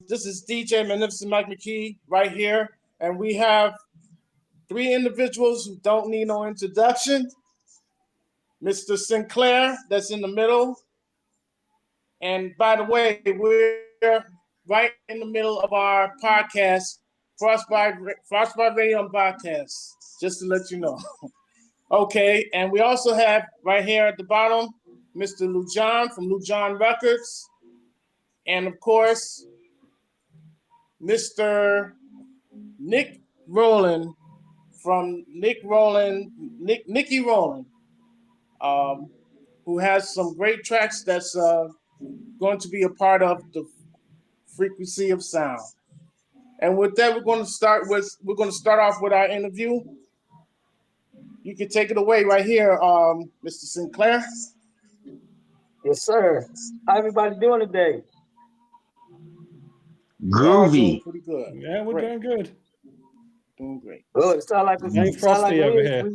This is DJ Magnificent Mike Mckie right here, and we have three individuals who don't need no introduction. Mr. Sinclair, that's in the middle, and by the way, we're right in the middle of our podcast, Frostbite Radio podcast, just to let you know. Okay, and we also have right here at the bottom, Mr. Lujan from Lujan Records, and of course, Mr. Nick Roland from Nicky Roland, um, who has some great tracks that's going to be a part of the frequency of sound. And with that, we're going to start off with our interview. You can take it away right here, Mr. Sinclair. Yes, sir. How everybody doing today? Groovy. Pretty good. Yeah, we're doing good. Doing great. Good. It sound like Frosty over here.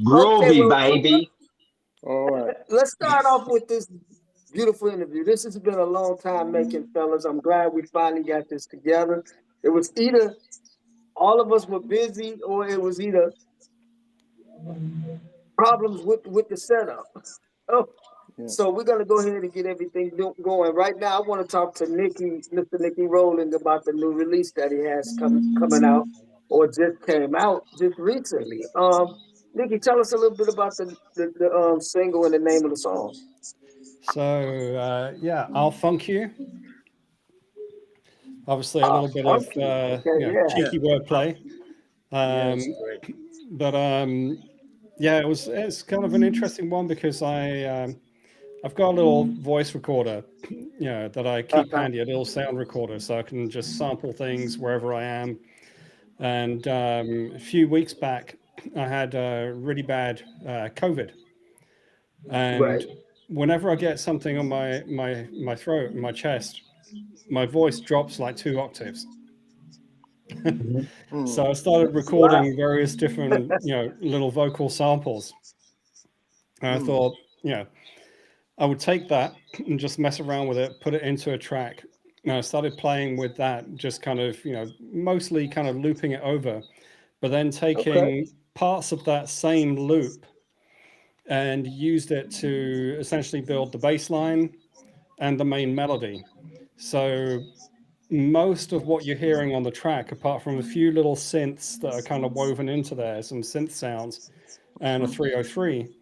Groovy, okay, baby. All right. Let's start off with this beautiful interview. This has been a long time making, fellas. I'm glad we finally got this together. It was either all of us were busy or it was either problems with the setup. Oh. Yeah. So we're going to go ahead and get everything going. Right now, I want to talk to Mr. Nicky Roland about the new release that he has coming out or just came out just recently. Nicky, tell us a little bit about the single and the name of the song. So, I'll Funk You. Obviously, a little bit of cheeky wordplay. It's kind of an interesting one because I've got a little voice recorder, that I keep handy, a little sound recorder, so I can just sample things wherever I am. And a few weeks back, I had really bad COVID, and whenever I get something on my throat, my chest, my voice drops like 2 octaves. So I started recording various different, little vocal samples. And I thought, I would take that and just mess around with it, put it into a track. And I started playing with that, just kind of, mostly kind of looping it over, but then taking parts of that same loop and used it to essentially build the bass line and the main melody. So most of what you're hearing on the track, apart from a few little synths that are kind of woven into there, some synth sounds and a 303,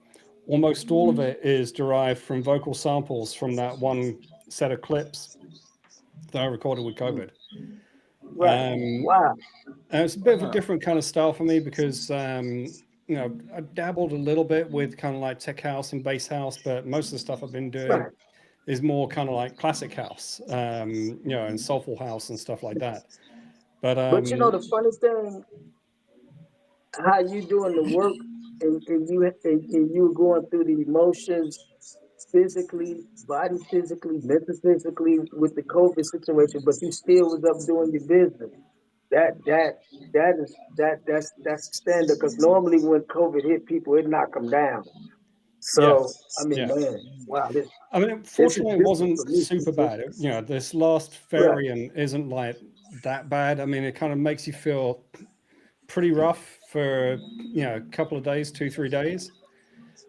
almost all of it is derived from vocal samples from that one set of clips that I recorded with COVID. Wow. And it's a bit of a different kind of style for me because, I dabbled a little bit with kind of like tech house and bass house, but most of the stuff I've been doing is more kind of like classic house, and soulful house and stuff like that. But the funny thing, how you doing the work and you going through the emotions physically, body physically, mental physically with the COVID situation, but you still was up doing your business. That's standard because normally when COVID hit people, it knocked them down. So man, wow. Fortunately, it wasn't super bad. This last variant isn't like that bad. I mean, it kind of makes you feel pretty rough for a couple of days, 2-3 days.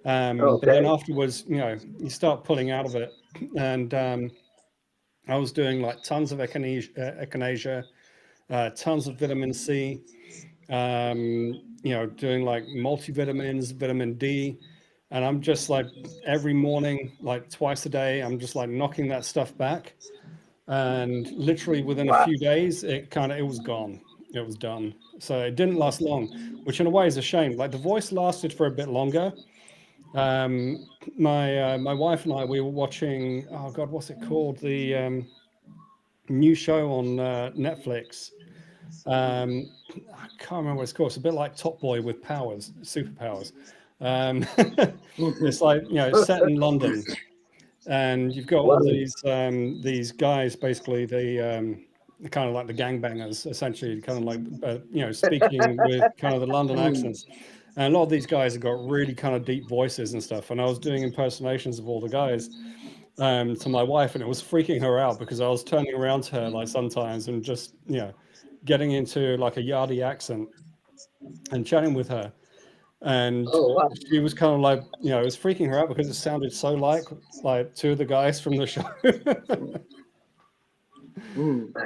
But then afterwards, you start pulling out of it. And I was doing like tons of echinacea, tons of vitamin C, doing like multivitamins, vitamin D. And I'm just like every morning, like twice a day, I'm just like knocking that stuff back. And literally within a few days, it was gone. It was done. So it didn't last long, which in a way is a shame. Like the voice lasted for a bit longer. My wife and I, we were watching, oh God, what's it called? The new show on Netflix. I can't remember what it's called. It's a bit like Top Boy with powers, superpowers. It's like, it's set in London, and you've got all these guys, basically the kind of like the gangbangers, essentially, kind of like speaking with kind of the London accents. And a lot of these guys have got really kind of deep voices and stuff. And I was doing impersonations of all the guys. to my wife, and it was freaking her out because I was turning around to her like sometimes and just getting into like a Yardie accent and chatting with her, and Oh wow. she was kind of like, it was freaking her out because it sounded so like two of the guys from the show.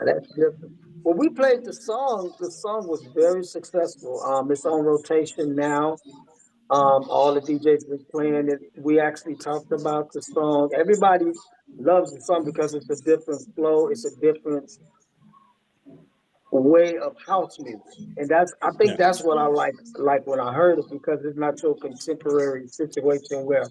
That's different. When we played the song was very successful. It's on rotation now. All the DJs been playing it. We actually talked about the song. Everybody loves the song because it's a different flow. It's a different way of house music, and I think Yeah. that's what I like when I heard it because it's not your contemporary situation where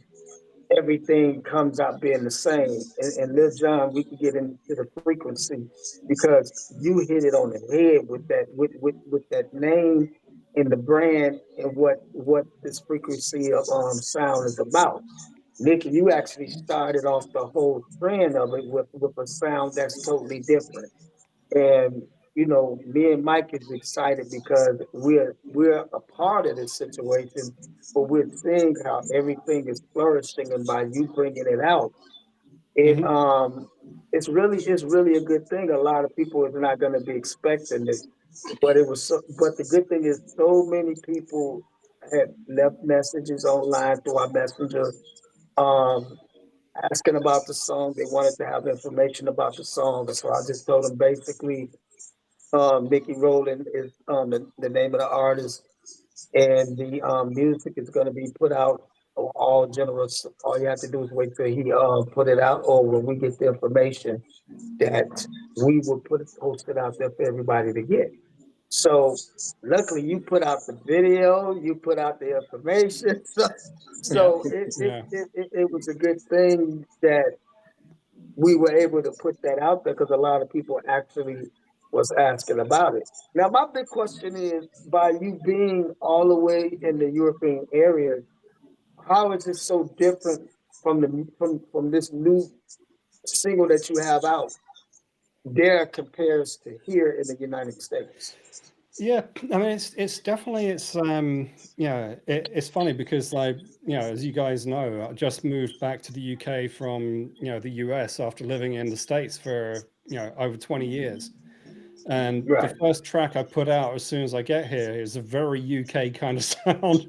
everything comes out being the same. And Lil Jon, we can get into the frequency because you hit it on the head with that with that name and the brand and what this frequency of sound is about. Nicky, you actually started off the whole trend of it with a sound that's totally different. And me and Mike is excited because we're a part of this situation, but we're seeing how everything is flourishing, and by you bringing it out, it Hmm. it's really a good thing. A lot of people is not going to be expecting this, but but the good thing is so many people had left messages online through our messenger, um, asking about the song. They wanted to have information about the song, and so I just told them basically Mickey Roland is the name of the artist, and the music is going to be put out on all generous. All you have to do is wait till he put it out, or when we get the information that we will post it out there for everybody to get. So luckily, you put out the video, you put out the information, Yeah. so Yeah. it was a good thing that we were able to put that out there because a lot of people actually was asking about it. Now, my big question is, by you being all the way in the European area, how is it so different from from this new single that you have out there compares to here in the United States? Yeah, I mean it's definitely it's funny because like as you guys know, I just moved back to the UK from the US after living in the States for over 20 years. And the Right. first track I put out as soon as I get here is a very UK kind of sound.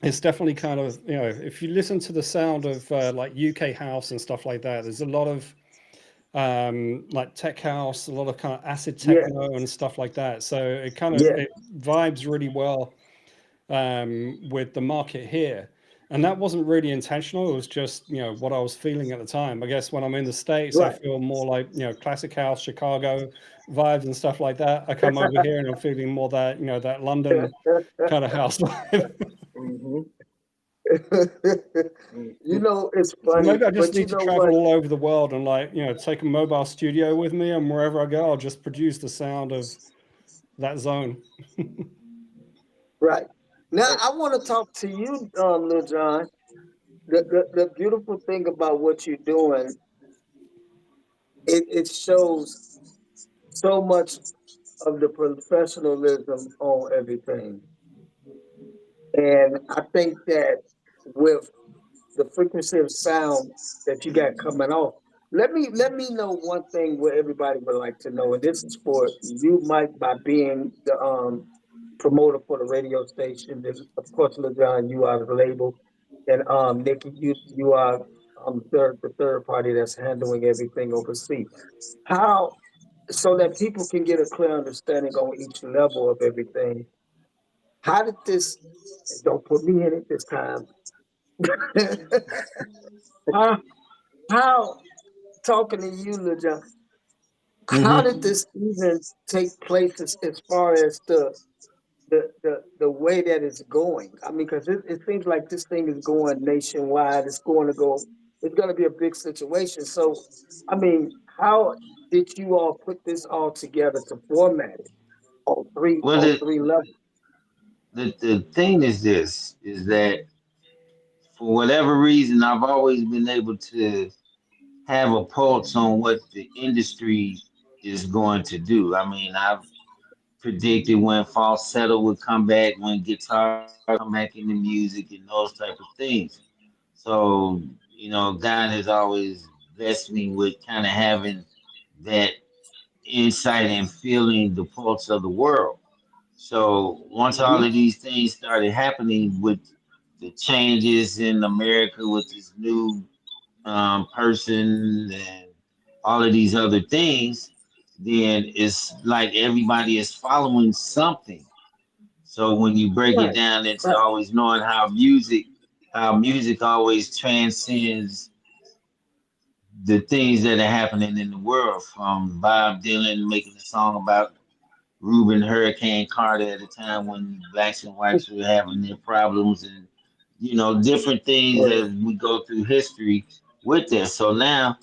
It's definitely kind of if you listen to the sound of like UK house and stuff like that, there's a lot of like tech house, a lot of kind of acid Yeah. techno and stuff like that. So Yeah. it vibes really well with the market here. And that wasn't really intentional. It was just, what I was feeling at the time. I guess when I'm in the States, I Right. feel more like, classic house, Chicago vibes and stuff like that. I come over here and I'm feeling more that, that London kind of house vibe. Mhm. Mhm. It's So funny, maybe I just but you need to know travel what? all over the world and like, take a mobile studio with me, and wherever I go, I'll just produce the sound of that zone. Right. Now, Right. I want to talk to you, Lil John. The beautiful thing about what you're doing, it shows so much of the professionalism on everything. And I think that with the frequency of sound that you got coming off, let me know one thing where everybody would like to know, and this is for you, Mike, by being the promoter for the radio station. Then, of course, Lil John, you are the label, and Nicky, you are the third party that's handling everything overseas. How so that people can get a clear understanding on each level of everything. How did this? Don't put me in it this time. how, how talking to you, Lil John? How did Mm-hmm. this even take place as far as the way that it's going? I mean, because it seems like this thing is going nationwide. It's going to be a big situation. So, I mean, how did you all put this all together to format it Well, on three levels? the thing is this is that for whatever reason, I've always been able to have a pulse on what the industry is going to do. I mean, I've predicted when falsetto would come back, when guitar come back into music, and those type of things. So, God has always blessed me with kind of having that insight and feeling the pulse of the world. So once all Mm-hmm. of these things started happening with the changes in America with this new person and all of these other things, then it's like everybody is following something. So when you break it Right. down into Right. always knowing how music always transcends the things that are happening in the world, from Bob Dylan making a song about Reuben Hurricane Carter at a time when blacks and whites were having their problems, and different things Right. as we go through history with this. So now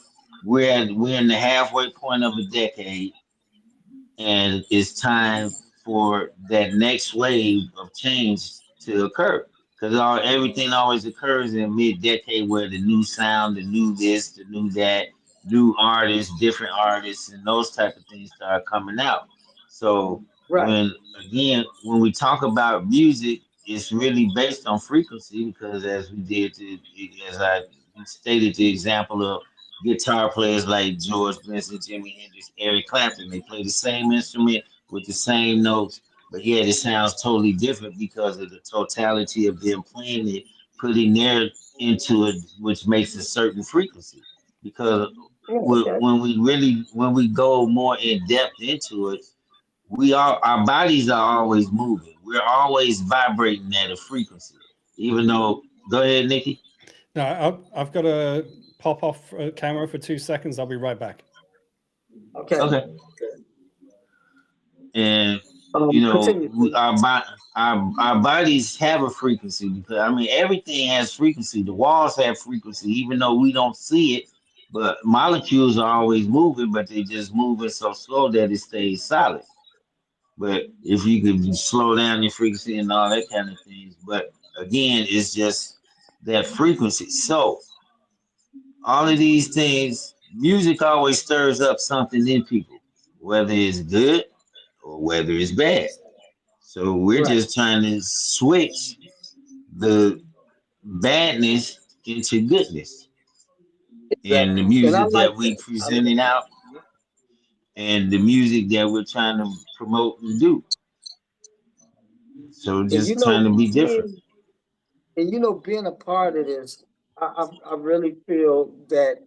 we're in the halfway point of a decade, and it's time for that next wave of change to occur. Because everything always occurs in mid-decade, where the new sound, the new this, the new that, new artists, different artists, and those type of things start coming out. So Right. when we talk about music, it's really based on frequency, because as I stated, the example of guitar players like George Benson, Jimi Hendrix, Eric Clapton. They play the same instrument with the same notes, but yet it sounds totally different because of the totality of them playing it, putting their into it, which makes a certain frequency. Because Yeah. Okay. when we go more in depth into it, our bodies are always moving. We're always vibrating at a frequency. Even though, go ahead, Nikki. No, I've got to pop off camera for 2 seconds. I'll be right back. Okay. Okay. And Continue, please. our bodies have a frequency, because I mean everything has frequency. The walls have frequency, even though we don't see it. But molecules are always moving, but they just moving so slow that it stays solid. But if you could slow down your frequency and all that kind of things, but again, it's just that frequency. So all of these things, music always stirs up something in people, whether it's good or whether it's bad. So we're Right. just trying to switch the badness into goodness in the Exactly. And I music like that we that. I like presenting that. out, and the music that we're trying to promote and do. So And just trying to be different. being a part of this, I really feel that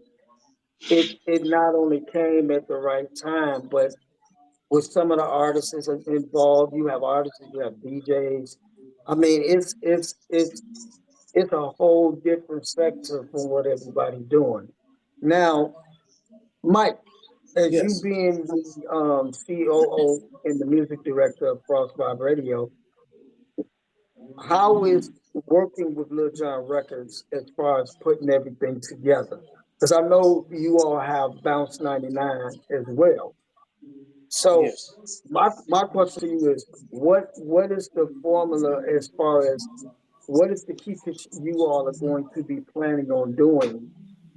it not only came at the right time, but with some of the artists involved, you have artists, you have DJs. I mean, it's a whole different sector from what everybody's doing. Now, Mike, as you Yes. being the COO and the music director of Crossvibe Radio, how is working with Lil Jon Records as far as putting everything together? Because I know you all have Bounce 99 as well. So Yes. my question to you is what is the formula as far as what is the key pitch you all are going to be planning on doing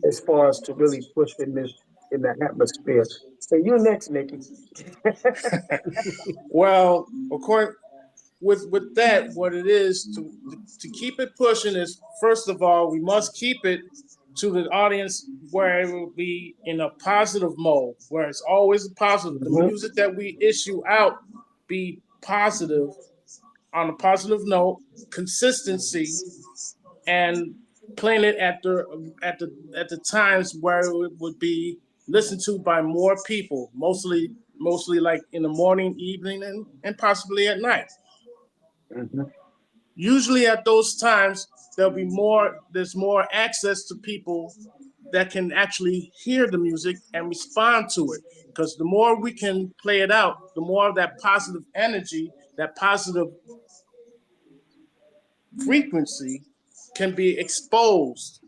as far as to really pushing this in the atmosphere? So you're next, Nicky. Well, according with that, what it is to keep it pushing is, first of all, we must keep it to the audience where it will be in a positive mode, where it's always positive. The Hmm. music that we issue out be positive, on a positive note, consistency, and playing it at the times where it would be listened to by more people, mostly like in the morning, evening, and possibly at night. Hmm. Usually at those times there's more access to people that can actually hear the music and respond to it, because the more we can play it out, the more of that positive energy, that positive frequency can be exposed.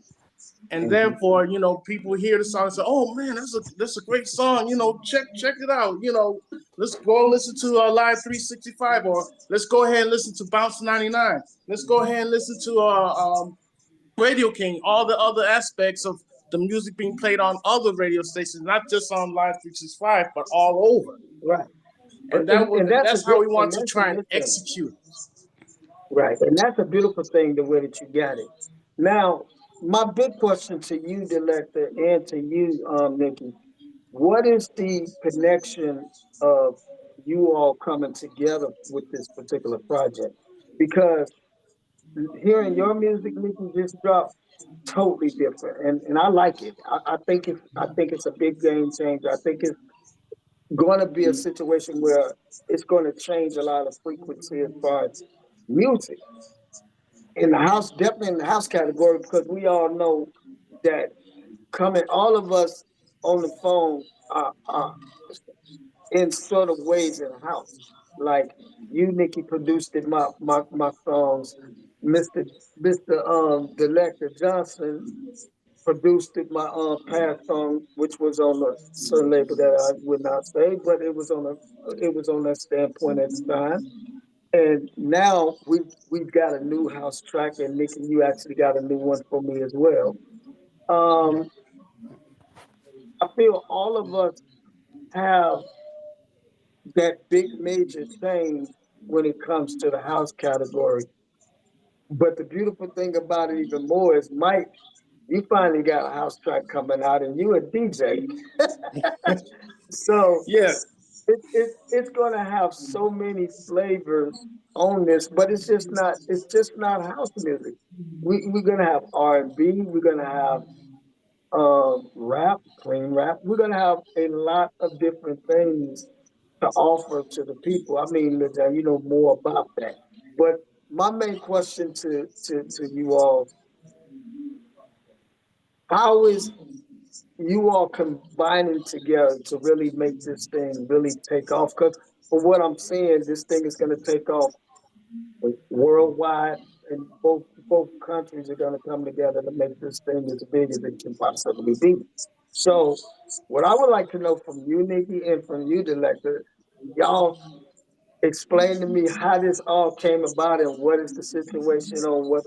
And Hmm. therefore, people hear the song and say, "Oh man, that's a great song. Check it out. Let's go listen to Live 365, or let's go ahead and listen to Bounce 99. Let's go ahead and listen to Radio King. All the other aspects of the music being played on other radio stations, not just on Live 365, but all over. Right. And And that's a that's how good we want and to that's a try and good thing. execute. Right. And that's a beautiful thing the way that you got it. Now, my big question to you, Delecta, and to you, Nicky, what is the connection of you all coming together with this particular project? Because hearing your music, Nicky, just dropped totally different, and I like it. I think it's a big game changer. I think it's going to be a situation where it's going to change a lot of frequency as far as music in the house, definitely in the house category, because we all know that coming, all of us on the phone are in sort of ways in the house. Like you, Nicky, produced it, my songs. Mr. Delecta Johnson produced it, my past song, which was on a certain label that I would not say, but it was on that standpoint at the time. And now we've got a new house track, and Nicky, you actually got a new one for me as well. Um, I feel all of us have that big major change when it comes to the house category. But the beautiful thing about it even more is, Mike, you finally got a house track coming out, and you a DJ. So Yeah, it's going to have so many flavors on this, but it's just not house music. We're going to have R&B. We're going to have rap, clean rap. We're going to have a lot of different things to offer to the people. I mean, Lizanne, you know more about that. But my main question to you all: how is you all combining together to really make this thing really take off? Because for what I'm saying, this thing is going to take off worldwide, and both countries are going to come together to make this thing as big as it can possibly be. So, what I would like to know from you, Nicky, and from you, Delecta, y'all explain to me how this all came about and what is the situation on what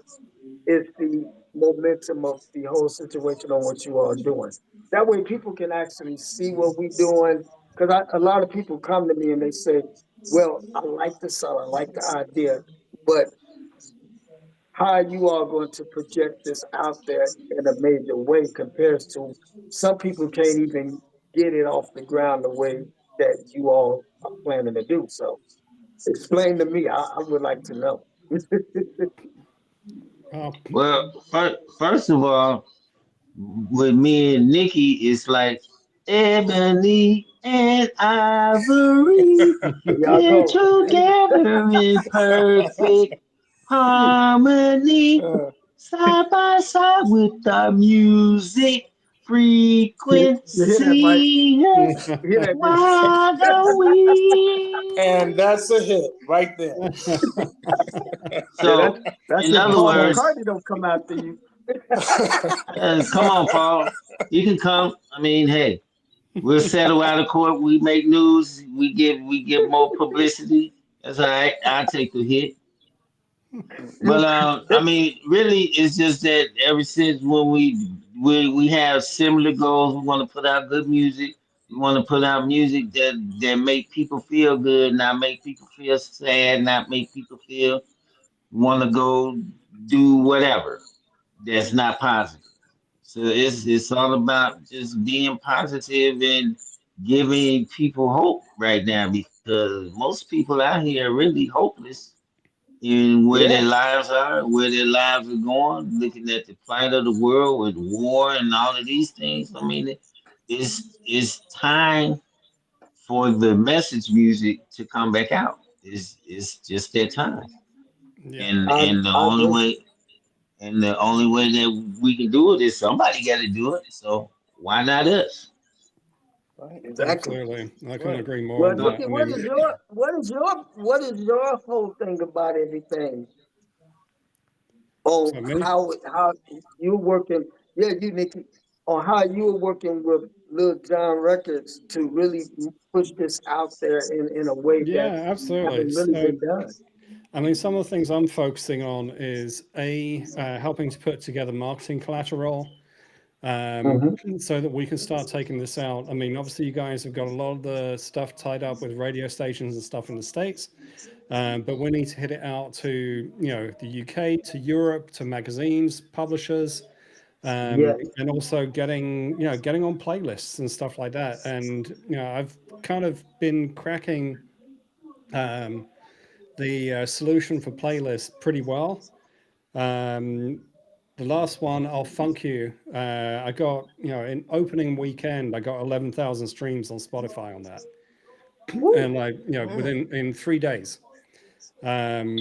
is the momentum of the whole situation on what you are doing. That way people can actually see what we're doing. Because a lot of people come to me and they say, well, I like the song, I like the idea, but how are you all going to project this out there in a major way compared to some people can't even get it off the ground the way that you all are planning to do. So explain to me. I would like to know. Uh, Well, first of all, with me and Nikki, it's like ebony and ivory Here y'all live go. together in perfect harmony, uh, side by side with our music You hear that, Mike? frequency. Yeah, You hear that, Nick? why don't and we? that's a hit right there. Yeah, So, that's in if other Paul words, McCartney don't come after you. come on, Paul, you can come. I mean, hey. We'll settle out of court. We make news. We get more publicity. That's all right. I'll take the hit. You, But I mean, really, it's just that ever since when we have similar goals, we want to put out good music. We want to put out music that make people feel good, not make people feel sad, not make people feel want to go do whatever that's not positive. So it's all about just being positive and giving people hope right now because most people out here are really hopeless in where yeah, their lives are, where their lives are going, looking at the plight of the world with war and all of these things. I mean, it's time for the message music to come back out. It's just that time. yeah. And I, and the I only agree. way and the only way that we can do it is somebody got to do it. So why not us? Right, Exactly. Absolutely. I couldn't right. agree more Well, on that. Nicky, I mean, what is your whole thing about everything on so me, how you working? Yeah, you, Nicky, on how you were working with Lil Jon Records to really push this out there in a way yeah, that absolutely. haven't really So, been done. I mean, some of the things I'm focusing on is helping to put together marketing collateral Mm-hmm. so that we can start taking this out. I mean, obviously, you guys have got a lot of the stuff tied up with radio stations and stuff in the States, but we need to hit it out to, the UK, to Europe, to magazines, publishers, Yeah. and also getting on playlists and stuff like that. And I've kind of been cracking the solution for playlists pretty well. The last one, I'll Funk You. I got in opening weekend, I got 11,000 streams on Spotify on that, Woo. and within in 3 days. And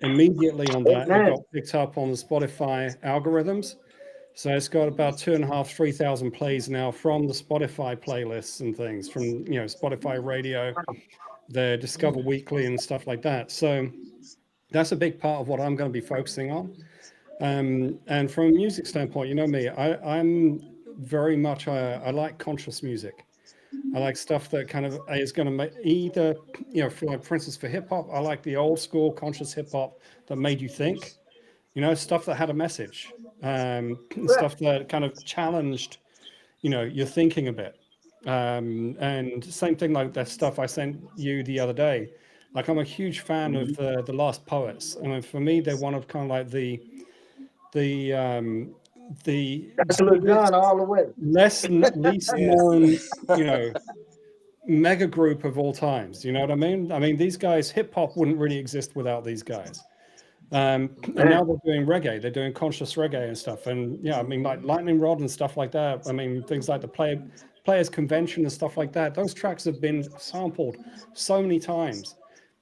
immediately on that, it Amen. got picked up on the Spotify algorithms. So it's got about 2,500, 3,000 plays now from the Spotify playlists and things from Spotify Radio, the Discover Weekly and stuff like that. So that's a big part of what I'm going to be focusing on. And from a music standpoint, you know me, I'm very much I like conscious music. I like stuff that kind of is going to make either, for instance, for hip hop, I like the old school conscious hip hop that made you think, stuff that had a message, Right. stuff that kind of challenged, your thinking a bit. And same thing like that stuff I sent you the other day. Like I'm a huge fan of the Last Poets. I mean, for me, they're one of kind of like the That's Lil biggest, John all the way. least Yeah. known, mega group of all times. You know what I mean? I mean, these guys, hip hop wouldn't really exist without these guys. And now Man. they're doing reggae. They're doing conscious reggae and stuff. And yeah, I mean, like Lightning Rod and stuff like that. I mean, things like the Players Convention and stuff like that. Those tracks have been sampled so many times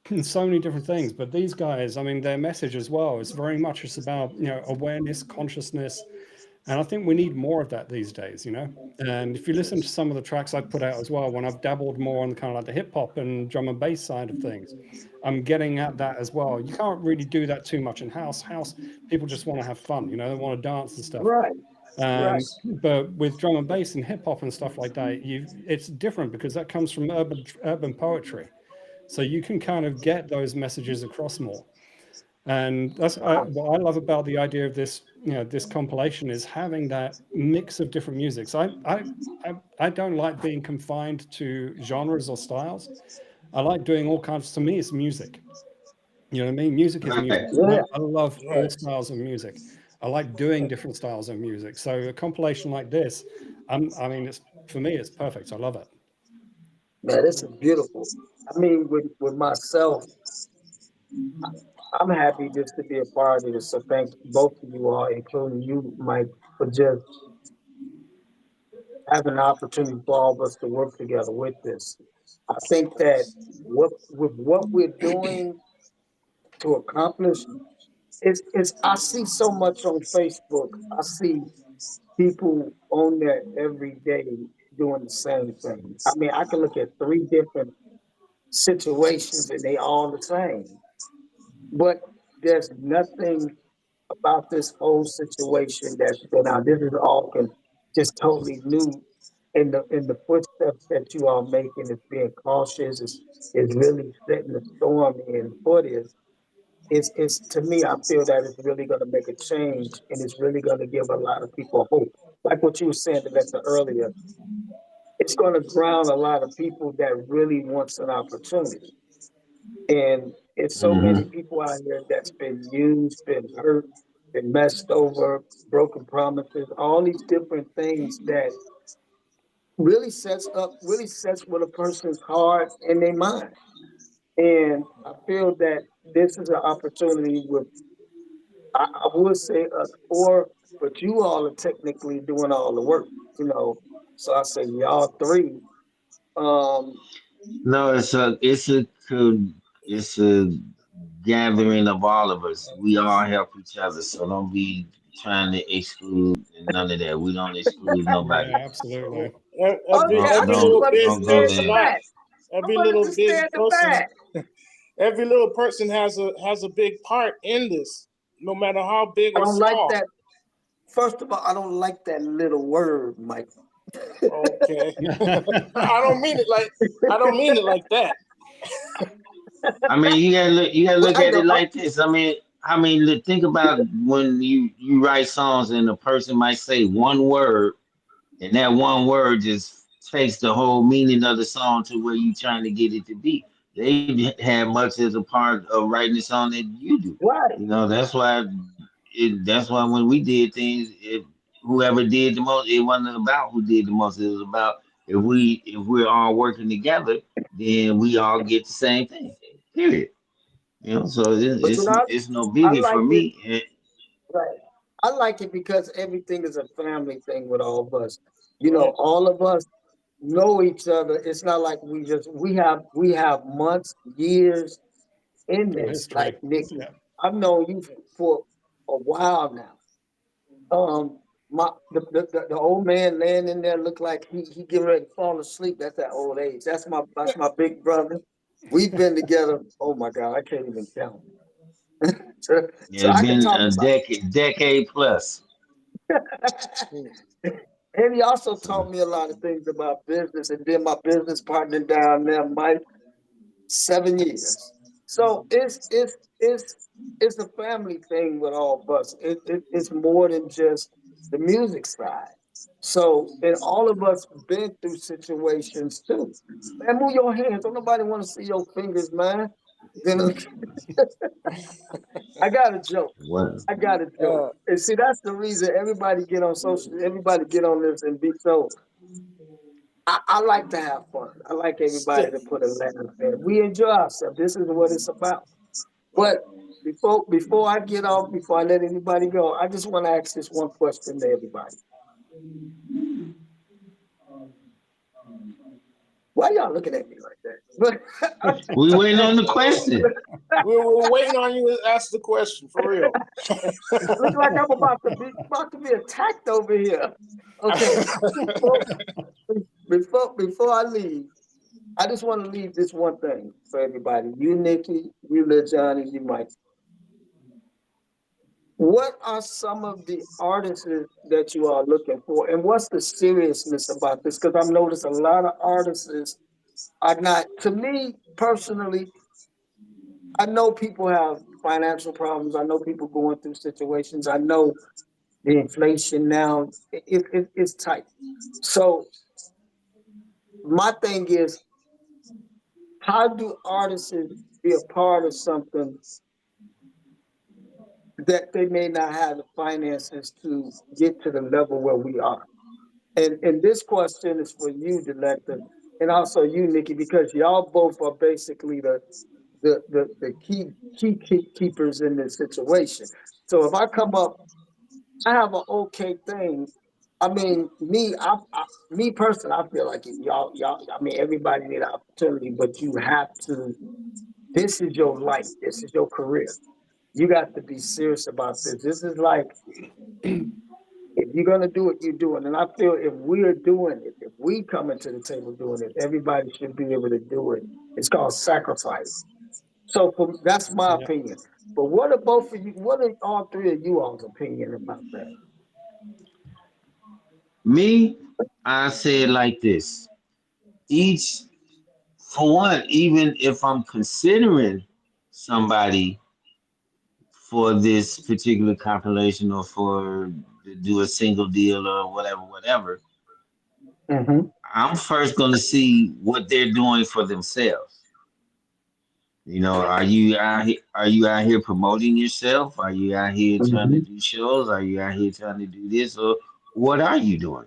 in so many different things. But these guys, I mean, their message as well is very much just about awareness, consciousness. And I think we need more of that these days, And if you listen to some of the tracks I've put out as well, when I've dabbled more on kind of like the hip hop and drum and bass side of things, I'm getting at that as well. You can't really do that too much in house. House people just want to have fun, they want to dance and stuff. Right. Right. But with drum and bass and hip hop and stuff like that, it's different because that comes from urban poetry. So you can kind of get those messages across more. And that's what I love about the idea of this, this compilation is having that mix of different music. So I don't like being confined to genres or styles. I like doing all kinds. To me, it's music. You know what I mean? Music is music. Right. Yeah. I love all Right. styles of music. I like doing different styles of music. So a compilation like this, I mean, it's for me, it's perfect. I love it. Man, this is beautiful. I mean, with myself, I'm happy just to be a part of this. So thank both of you all, including you, Mike, for just having an opportunity for all of us to work together with this. I think that what we're doing to accomplish is I see so much on Facebook. I see people on there every day doing the same thing. I mean, I can look at three different situations and they all the same. But there's nothing about this whole situation that's been out. This is all just totally new. In the footsteps that you are making is being cautious, is really setting the storm in for this. It's to me, I feel that it's really gonna make a change and it's really gonna give a lot of people hope. Like what you were saying, Delecta, earlier, it's gonna ground a lot of people that really wants an opportunity. And it's so many Mm-hmm. people out here that's been used, been hurt, been messed over, broken promises, all these different things that really sets with a person's heart and their mind. And I feel that this is an opportunity with, I would say us four, but you all are technically doing all the work, you know. So I say y'all three. Um, No, it's a gathering of all of us. We all help each other, so don't be trying to exclude and none of that. We don't exclude nobody. Yeah, absolutely. So okay, I Every just don't little wanted to don't business stay go in is the there. not back. I every wanted little to stay big in the person. back. Every little person has a big part in this, no matter how big I or don't like small. that. First of all, I don't like that little word, Mike. Okay. I don't mean it like that. I mean, you gotta look I at know. it like this. Think about when you write songs and a person might say one word, and that one word just takes the whole meaning of the song to where you trying to get it to be. They had much as a part of writing the song that you do. Right. That's why when we did things, whoever did the most. It wasn't about who did the most. It was about if we're all working together, then we all get the same thing. Period. You know, so But it's no I biggie for like it. me. Right. I like it because everything is a family thing with all of us. You know, all of us know each other. It's not like we have months, years in Got this. history. Like Nicky, Yeah. I've known you for a while now. The old man laying in there looked like he getting ready to fall asleep. That's that old age. That's my big brother. We've been together. Oh my God, I can't even count. So It's I can been talk a about decade plus. it. And he also So taught me a lot of things about business. And then my business partner down there, Mike, 7 years. So it's a family thing with all of us. It's more than just the music side. So and all of us been through situations too. Man, move your hands. Don't nobody want to see your fingers, man. Then I got a joke. what? I got a joke. And see, that's the reason everybody get on this and be so. I like to have fun. I like everybody Stick. to put a laugh in. We enjoy ourselves. This is what it's about. But before I get off, before I let anybody go, I just want to ask this one question to everybody. Why y'all looking at me like that? We waiting on the question. We're waiting on you to ask the question for real. Look like I'm about to be attacked over here. Okay. Before, before I leave, I just want to leave this one thing for everybody. You, Nicky, you, Lil Johnny, you, Mike. What are some of the artists that you are looking for, and what's the seriousness about this? Because I've noticed a lot of artists are not. To me personally, I know people have financial problems. I know people going through situations. I know the inflation now it's tight. So my thing is, how do artists be a part of something that they may not have the finances to get to the level where we are? And this question is for you, Delecta, and also you, Nicky, because y'all both are basically the key keepers in this situation. So if I come up, I have an okay thing. I mean, me personally, I feel like y'all. I mean, everybody need an opportunity, but you have to. This is your life. This is your career. You got to be serious about this. This is like if you're gonna do it, you do it. And I feel if we're doing it, if we coming to the table doing it, everybody should be able to do it. It's called sacrifice. So that's my Yeah. opinion. But what are both of you? What are all three of you all's opinion about that? Me, I say it like this. Each, for one, even if I'm considering somebody for this particular compilation or for to do a single deal or whatever, Mm-hmm. I'm first going to see what they're doing for themselves. You know, are you out here promoting yourself? Are you out here trying to Mm-hmm. do shows? Are you out here trying to do this? Or what are you doing?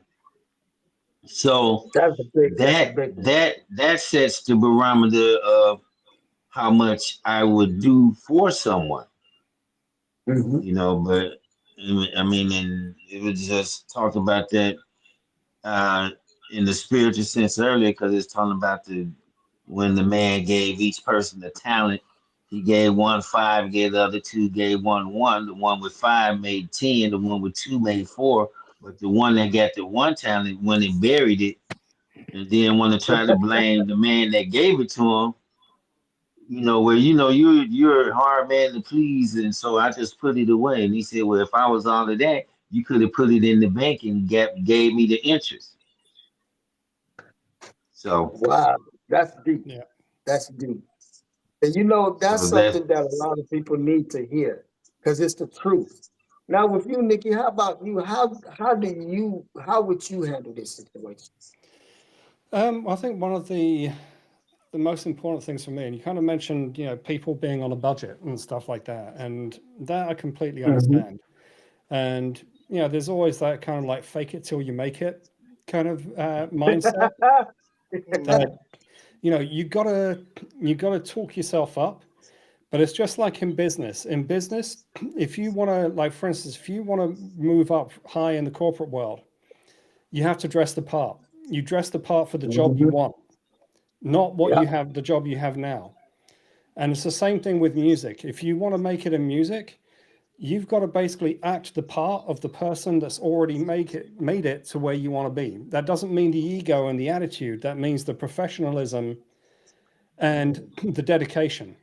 So That's a that big one. that sets the barometer of how much I would do for someone. Mm-hmm. You know, but I mean, and it was just talked about that uh, in the spiritual sense earlier because it's talking about the when the man gave each person the talent. He gave one five, gave the other two, gave one one. The one with five made 10, the one with two made four. But the one that got the one talent went and buried it and then want to try to blame the man that gave it to him. You know, where you're a hard man to please, and so I just put it away. And he said, "Well, if I was all of that, you could have put it in the bank and gave me the interest." So, Wow, that's deep. Yeah. That's deep. And you know, that's so that something that a lot of people need to hear because it's the truth. Now, with you, Nicky, how about you? How would you handle this situation? I think one of the most important things for me, and you kind of mentioned, people being on a budget and stuff like that, and that I completely Mm-hmm. understand. And you know, there's always that kind of like fake it till you make it kind of mindset. That you know, you gotta talk yourself up. But it's just like in business. In business, if you want to, like for instance, if you want to move up high in the corporate world, you have to dress the part. You dress the part for the job you Mhm. want, not what Yeah, you have, the job you have now. And it's the same thing with music. If you want to make it in music, you've got to basically act the part of the person that's already made it to where you want to be. That doesn't mean the ego and the attitude. That means the professionalism and the dedication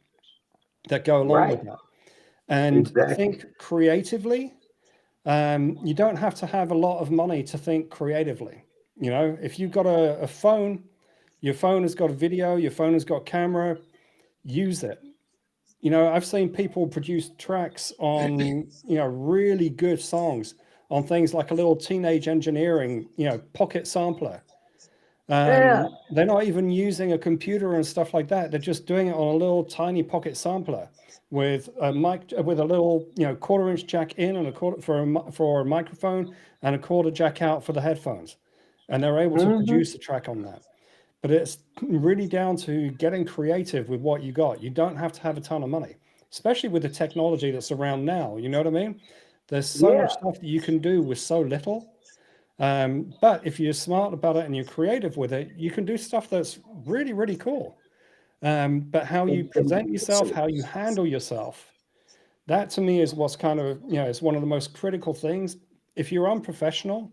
that go along right. with that. And Exactly. think creatively. You don't have to have a lot of money to think creatively. You know, if you've got a phone, your phone has got a video, your phone has got camera, use it. You know, I've seen people produce tracks on, you know, really good songs on things like a little teenage engineering, you know, pocket sampler. Yeah. They're not even using a computer and stuff like that. They're just doing it on a little tiny pocket sampler with a mic, with a little, you know, quarter-inch jack in and a quarter for a microphone and a quarter jack out for the headphones, and they're able to Hmm. produce a track on that. But it's really down to getting creative with what you got. You don't have to have a ton of money, especially with the technology that's around now. You know what I mean? There's so much Yeah. stuff that you can do with so little. But if you're smart about it and you're creative with it, you can do stuff that's really, really cool. But how you present yourself, So, how you handle yourself, that to me is what's kind of, you know, it's one of the most critical things. If you're unprofessional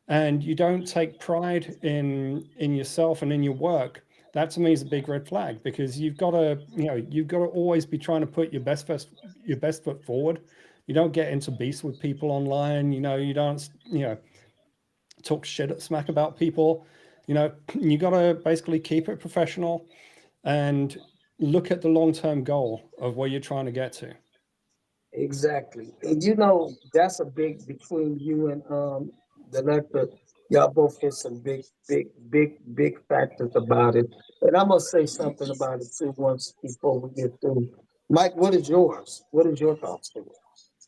and you don't take pride in yourself and in your work, that to me is a big red flag because you've got to, you know, you've got to always be trying to put your best foot forward. You don't get into beefs with people online. You know, you don't, you know, talk shit smack about people. You know, you got to basically keep it professional and look at the long-term goal of where you're trying to get to. exactly. And you know, that's a big between you and the lector. Y'all both hit some big factors about it. And I'm gonna say something about it too once before we get through. Mike, what is yours? What is your thoughts to it?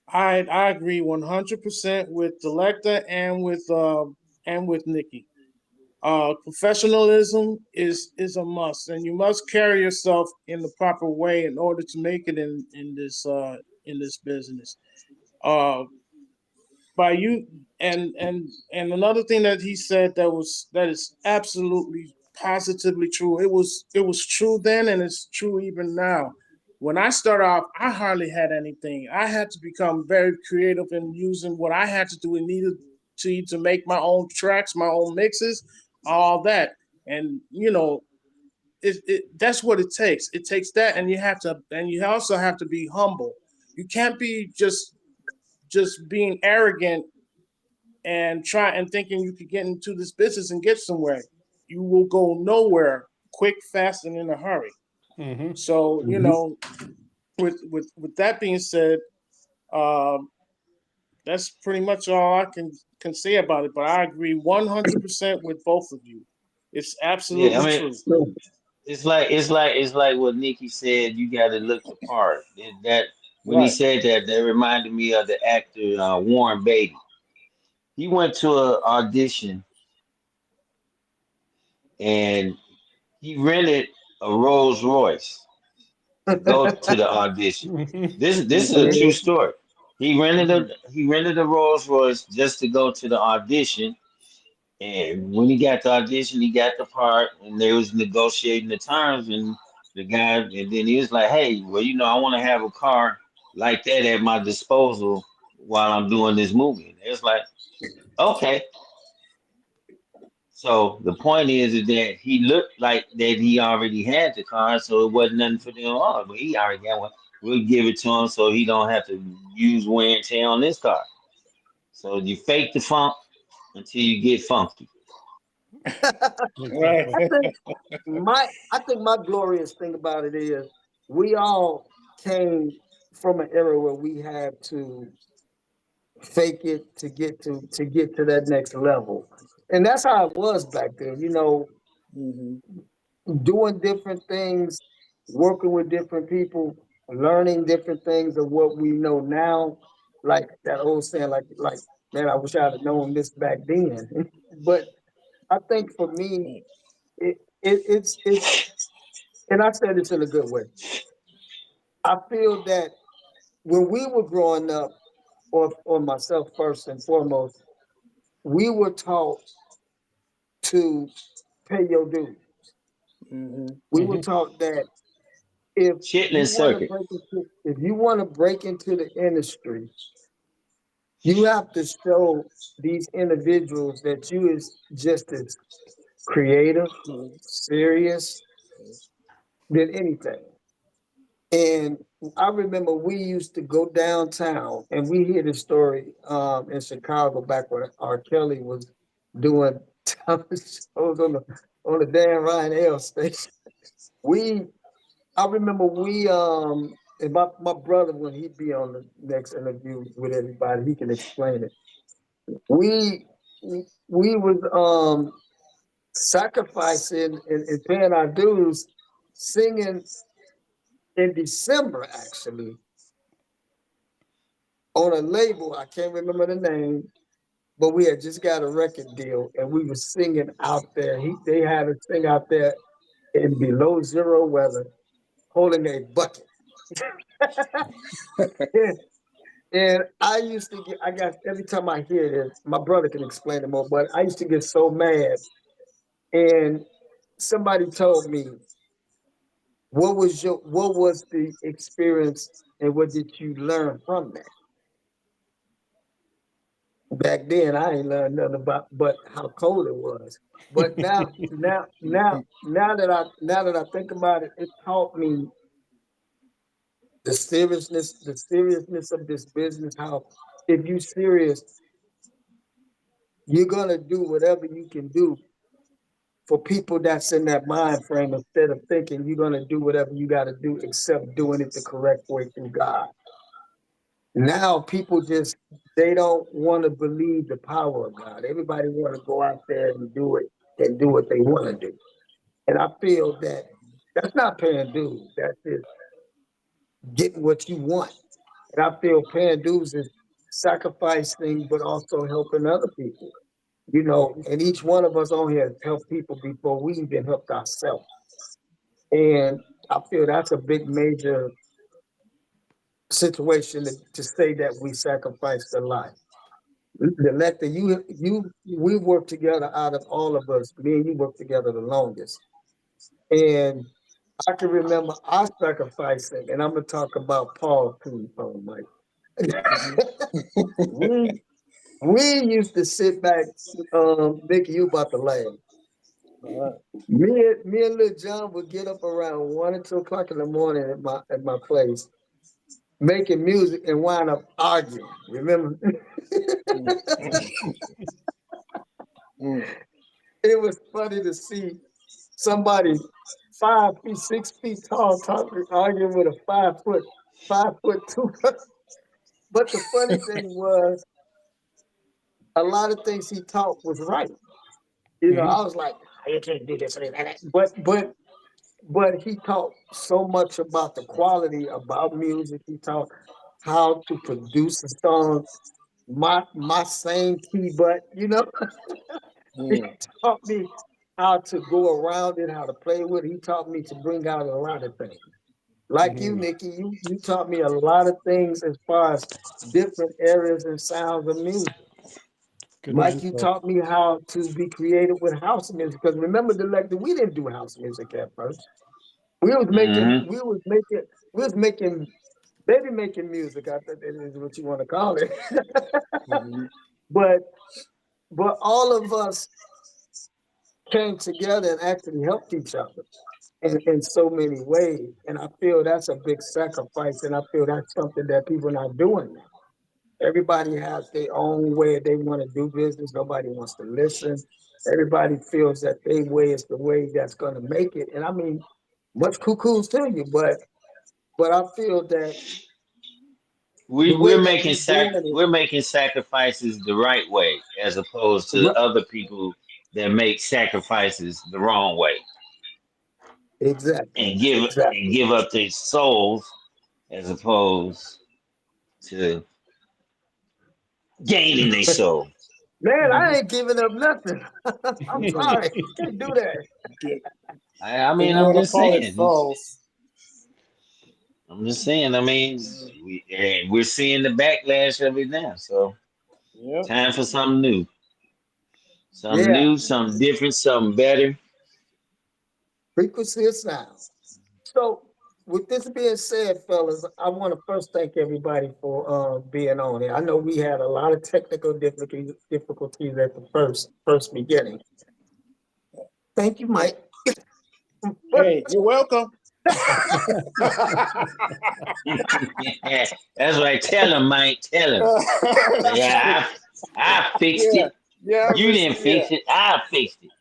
I agree 100% with Delecta and with Nicky. Professionalism is a must, and you must carry yourself in the proper way in order to make it in this business. Uh, by you and another thing that he said that is absolutely positively true. It was true then, and it's true even now. When I started off, I hardly had anything. I had to become very creative in using what I had to do and needed to make my own tracks, my own mixes, all that. And that's what it takes. It takes that, and you also have to be humble. You can't be just being arrogant and try and thinking you could get into this business and get somewhere. You will go nowhere quick, fast, and in a hurry. Hmm. So Mhm. with that being said, um, that's pretty much all I can say about it. But I agree 100% with both of you. It's Yeah, I absolutely mean, true. So, it's like what Nicky said. You got to look the part. That when he Right. said that, that reminded me of the actor Warren Beatty. He went to an audition and he rented a Rolls Royce to go to the audition. This is a okay. true story. He rented a Rolls Royce just to go to the audition. And when he got the audition, he got the part, and they was negotiating the terms. And the guy, and then he was like, "Hey, well, I want to have a car like that at my disposal while I'm doing this movie." And it's like, okay. So the point is that he looked like that he already had the car, so it wasn't nothing for them. Oh, but he already got one. We'll give it to him so he don't have to use wear and tear on this car. So you fake the funk until you get funky. Right. Exactly. I think I think my glorious thing about it is we all came from an era where we had to fake it to get to that next level. And that's how it was back then, Hmm. doing different things, working with different people, learning different things of what we know now. Like that old saying, like man, I wish I'd have known this back then. But I think for me, it's, and I say this in a good way. I feel that when we were growing up, or myself first and foremost, we were taught to pay your dues. We were taught that if Chitlin you want to Circuit. break into if you want to break into the industry, you have to show these individuals that you is just as creative, serious than anything. And I remember we used to go downtown, and we hear the story in Chicago back when R. Kelly was doing talent shows on the Dan Ryan L station. We I remember we and my brother, when he'd be on the next interview with everybody, he can explain it. We we was sacrificing and paying our dues, singing in December actually on a label. I can't remember the name, but we had just got a record deal and we were singing out there. They had us sing out there in below zero weather, holding a bucket. And I used to get, I got, every time I hear this, my brother can explain it more, but I used to get so mad. And somebody told me, what was the experience and what did you learn from that? Back then, I ain't learned nothing about but how cold it was. But now that I think about it, it taught me the seriousness of this business. How if you serious, you're gonna do whatever you can do for people that's in that mind frame instead of thinking you're gonna do whatever you got to do except doing it the correct way through God. Now people just they don't want to believe the power of God. Everybody want to go out there and do it and do what they want to do. And I feel that that's not paying dues. That's just getting what you want. And I feel paying dues is sacrificing, but also helping other people. You know, and each one of us on here has helped people before we even helped ourselves. And I feel that's a big major situation to say that we sacrificed a lot. Delecta, we worked together out of all of us. Me and you worked together the longest. And I can remember our sacrificing, and I'm gonna talk about Paul too, Mike. we we used to sit back, Nicky, you about to laugh. Me and Lil John would get up around 1 or 2 o'clock in the morning at my place, making music and wind up arguing. Remember? It was funny to see somebody 5 feet, 6 feet tall talking, arguing with a 5'2". But the funny thing was, a lot of things he taught was right. You know, I was like, "Oh, you can't do this or that." But he taught so much about the quality about music. He taught how to produce a song, my same key, but you know, he taught me how to go around it, how to play with it. He taught me to bring out a lot of things. Like you, Nicky, you taught me a lot of things as far as different areas and sounds of music. Good Mike, you mentor. taught me how to be creative with house music. Because remember, Delecta, we didn't do house music at first. We was making, Mm-hmm. we was making, we was making, baby making music. I think that is what you want to call it. but but all of us came together and actually helped each other in so many ways. And I feel that's a big sacrifice. And I feel that's something that people are not doing now. Everybody has their own way they want to do business. Nobody wants to listen. Everybody feels that their way is the way that's going to make it. And I mean, much cuckoos to you, but I feel that the way We're that making we're doing it, we're making sacrifices the right way as opposed to right, other people that make sacrifices the wrong way exactly, and exactly. give up their souls as opposed to gaining their soul. Man, I ain't giving up nothing. I'm sorry. Can't do that. I They mean, I'm want to just call it saying. false. I'm just saying. I mean, we're seeing the backlash of it now. So Yep. time for something new. Something Yeah. new, something different, something better. Frequency of sound. So, with this being said, fellas, I want to first thank everybody for being on here. I know we had a lot of technical difficulties at the first beginning. Thank you, Mike. Hey, you're welcome. That's right. Tell him, Mike. Tell him. Yeah, I fixed yeah, it. yeah, You didn't fix it. I fixed it.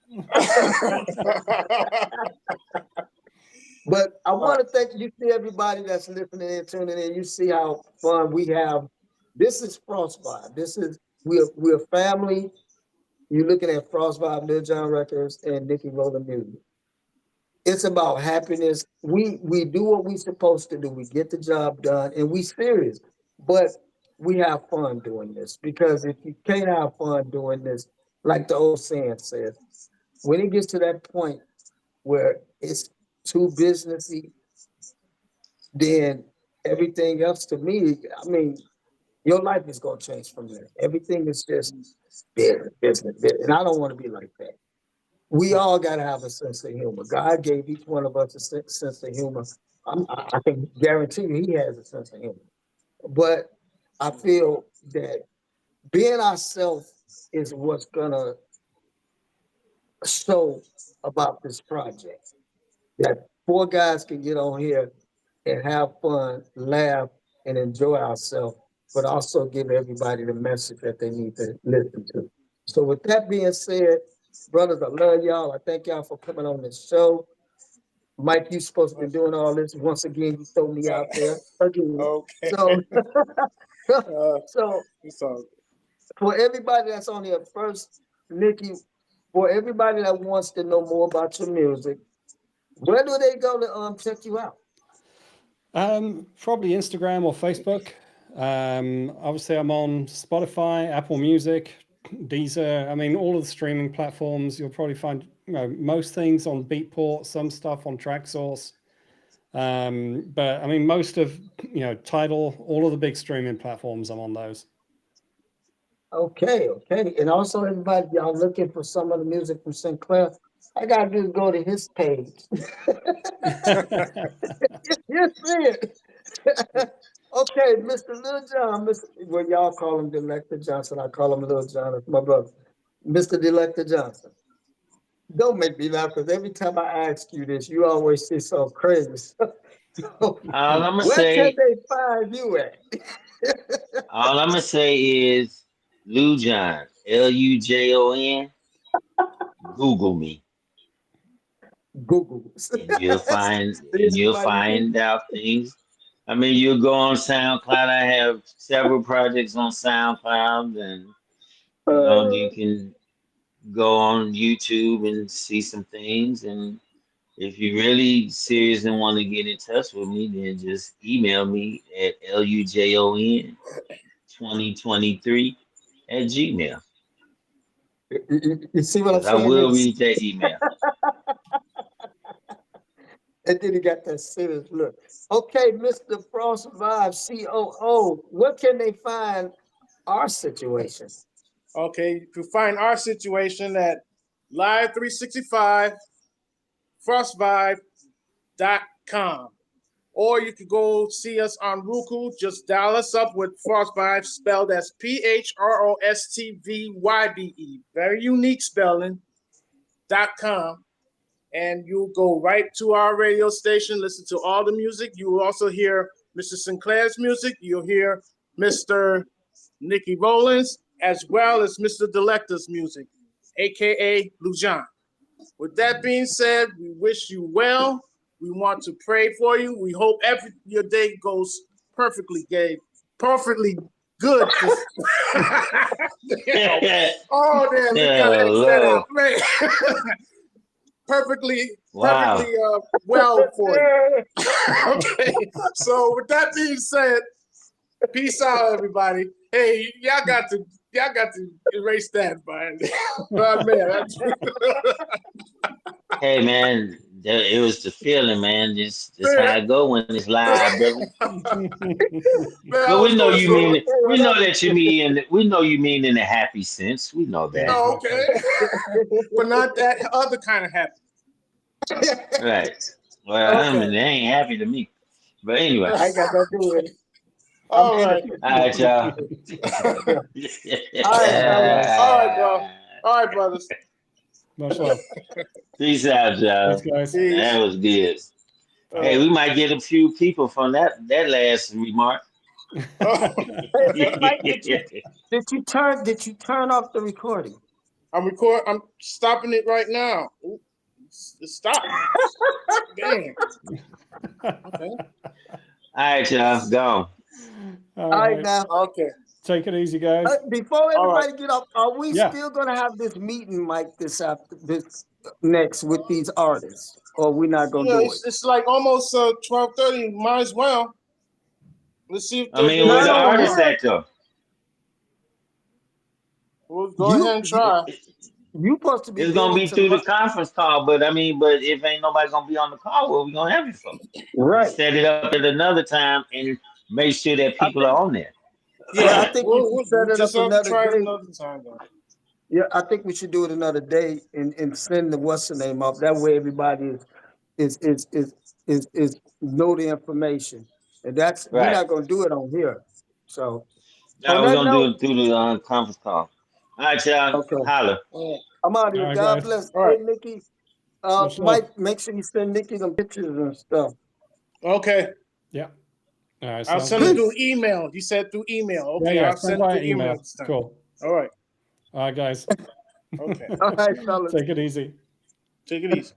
But I want to thank you, see everybody that's listening and tuning in. You see how fun we have. This is Frost Vibe. We're family. You're looking at Frost Vibe, Lil Jon Records, and Nicky Roland Music. It's about happiness. We do what we're supposed to do. We get the job done, and we serious. But we have fun doing this, because if you can't have fun doing this, like the old saying says, when it gets to that point where it's too businessy, then everything else, to me, I mean, your life is going to change from there. Everything is just business. And I don't want to be like that. We all got to have a sense of humor. God gave each one of us a sense of humor. I can guarantee you he has a sense of humor. But I feel that being ourselves is what's going to show about this project. That four guys can get on here and have fun, laugh, and enjoy ourselves, but also give everybody the message that they need to listen to. So with that being said, brothers, I love y'all. I thank y'all for coming on this show. Mike, you supposed to be doing all this. Once again, you throw me out there again. Okay. So, so It's all for everybody that's on here, first, Nicky, for everybody that wants to know more about your music, where do they go to check you out? Probably Instagram or Facebook. Obviously, I'm on Spotify, Apple Music, Deezer. I mean, all of the streaming platforms. You'll probably find most things on Beatport, some stuff on TrackSource. But I mean, most of Tidal, all of the big streaming platforms, I'm on those. Okay. And also, everybody, y'all looking for some of the music from Sinclair, I got to just go to his page. You see it. Okay, Mr. Lil Jon, well, y'all call him Delecta Johnson. I call him Lil Jon. It's my brother. Mr. Delecta Johnson. Don't make me laugh, because every time I ask you this, you always say something crazy. All I'm gonna Where can say, they find you at? all I'm gonna say is Lujon, Lujon. Google me, Google. and you'll find See out things. I mean, you'll go on SoundCloud. I have several projects on SoundCloud, and you can go on YouTube and see some things. And if you're really serious and want to get in touch with me, then just email me at lujon2023@gmail. You see what I'm Because I saying? will read that email. And then he got that serious look. Okay, Mr. Frost Vibe, COO, where can they find our situation? okay. You can find our situation at Live365 frostvibe.com. Or you could go see us on Roku. Just dial us up with Frostvibe, spelled as PHROSTVYBE. Very unique spelling.com. And you'll go right to our radio station, listen to all the music. You will also hear Mr. Sinclair's music. You'll hear Mr. Nicky Roland's, as well as Mr. Delecta's music, aka Lujon. With that being said, we wish you well. We want to pray for you. We hope your day goes perfectly, Gabe. Perfectly good. Oh, damn, we got to edit that out. Perfectly well for you. Okay, so with that being said, peace out, everybody. Hey, y'all got to erase that, man. But man, Hey man, it was the feeling, man. Just how it go when it's live, brother. man, But I we was know gonna you say, mean it. We know that you mean. We know you mean in a happy sense. We know that. oh, okay, but not that other kind of happy. Right. Well, I Okay, mean, they ain't happy to me. But anyway. I got that doing. I'm all right, All right, y'all. All right, fellas. all right, bro, all right, brothers. Much love. Peace out, Thanks, y'all. guys. That Peace. was good. All Hey, right. we might get a few people from that last remark. Hey, Mike, did you turn off the recording? I'm stopping it right now. Ooh, stop. Damn. Okay. All right, y'all. Gone. All All right, right. now. Okay. Take it easy, guys. Before All right. everybody get up, are we Yeah. still gonna have this meeting, Mike, this next with these artists, or we not gonna Yeah, do it? it's like almost 12:30. Might as well. Let's see if I they're mean, where Not the available on artists now. here. at though? We'll go ahead and try. You supposed to be It's doing gonna it be through the tomorrow, conference call, but I mean, but if ain't nobody gonna be on the call, what we gonna have it for? right? Set it up at another time and make sure that I people think. are on there. Well, I Yeah, think we should we'll set it up just have to another try it day. another time. Then. Yeah, I think we should do it another day and send the what's the name up. That way, everybody is know the information, and that's we're Right. not gonna do it on here. So on Now we're that gonna do note, it through the conference call. All right, y'all. okay, Holler. All I'm out of All here. right, God guys. bless. right. Hey, Nicky. Much love. Mike, make sure you send Nicky them pictures and stuff. Okay. Yeah. All right. I'll Sounds send it good. through email. You said through email. Yeah, Okay, yeah. I'll Send send it via through email email. this time. Cool. All right. All right, guys. Okay. All right, fellas. Take it easy. Take it easy.